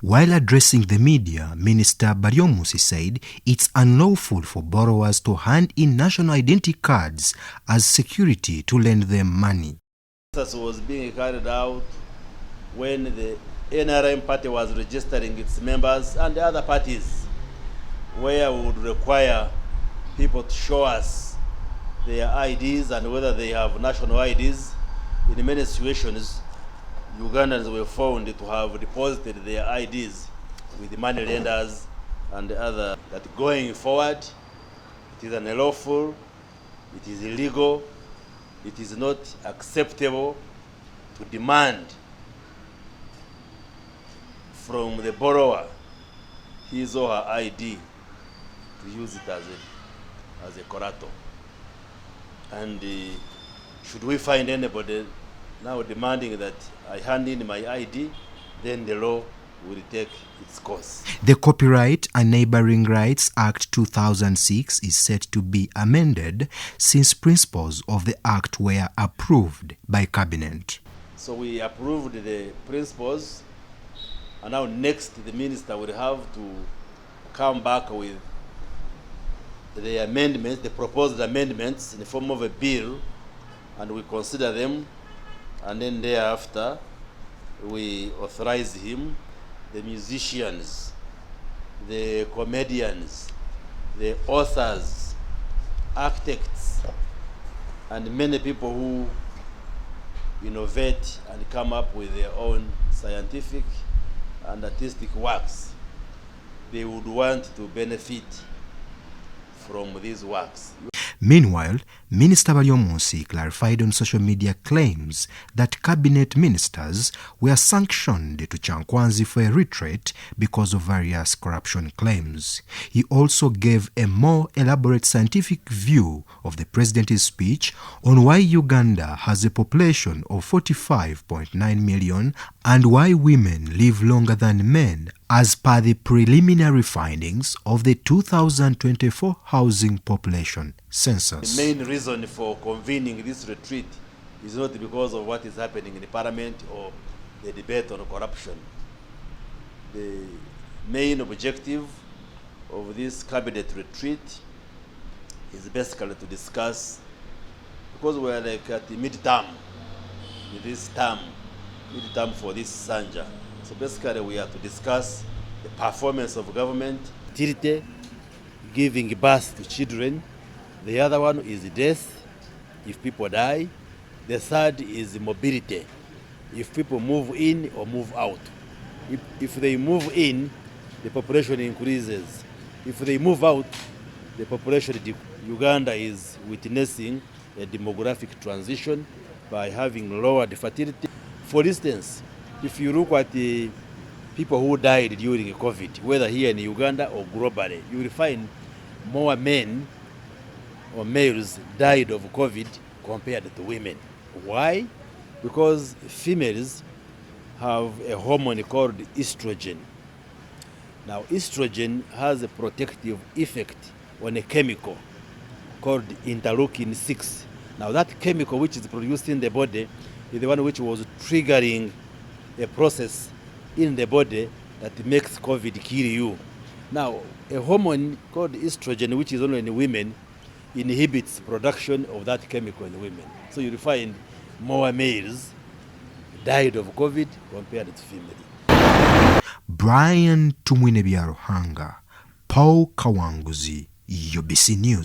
While addressing the media, Minister Baryomunsi said it's unlawful for borrowers to hand in national identity cards as security to lend them money. This was being carried out when the NRM party was registering its members and the other parties, where we would require people to show us their IDs and whether they have national IDs. In many situations, Ugandans were found to have deposited their IDs with the money lenders and the other. That going forward, it is unlawful, it is illegal, it is not acceptable to demand from the borrower his or her ID to use it as a collateral. And should we find anybody now demanding that I hand in my ID, then the law will take its course. The Copyright and Neighboring Rights Act 2006 is set to be amended since principles of the Act were approved by Cabinet. So we approved the principles, and now next the minister will have to come back with the amendments, the proposed amendments in the form of a bill, and we consider them, and then thereafter we authorize him, the musicians, the comedians, the authors, architects, and many people who innovate and come up with their own scientific and artistic works. They would want to benefit from these works. Meanwhile, Minister Baryomunsi clarified on social media claims that cabinet ministers were sanctioned to Chankwanzi for a retreat because of various corruption claims. He also gave a more elaborate scientific view of the president's speech on why Uganda has a population of 45.9 million and why women live longer than men, as per the preliminary findings of the 2024 housing population census. The main reason for convening this retreat is not because of what is happening in the parliament or the debate on corruption. The main objective of this cabinet retreat is basically to discuss, because we are like at the mid-term for this Sanja. So basically we are to discuss the performance of government, fertility, giving birth to children. The other one is death, if people die. The third is mobility, if people move in or move out. If they move in, the population increases. If they move out, the population, Uganda is witnessing a demographic transition by having lowered fertility. For instance, if you look at the people who died during COVID, whether here in Uganda or globally, you will find more men or males died of COVID compared to women. Why? Because females have a hormone called estrogen. Now, estrogen has a protective effect on a chemical called interleukin-6. Now, that chemical which is produced in the body is the one which was triggering a process in the body that makes COVID kill you. Now, a hormone called estrogen, which is only in women, inhibits production of that chemical in women. So you find more males died of COVID compared to females. Brian Tumwine Byaruhanga, Paul Kawanguzi, UBC News.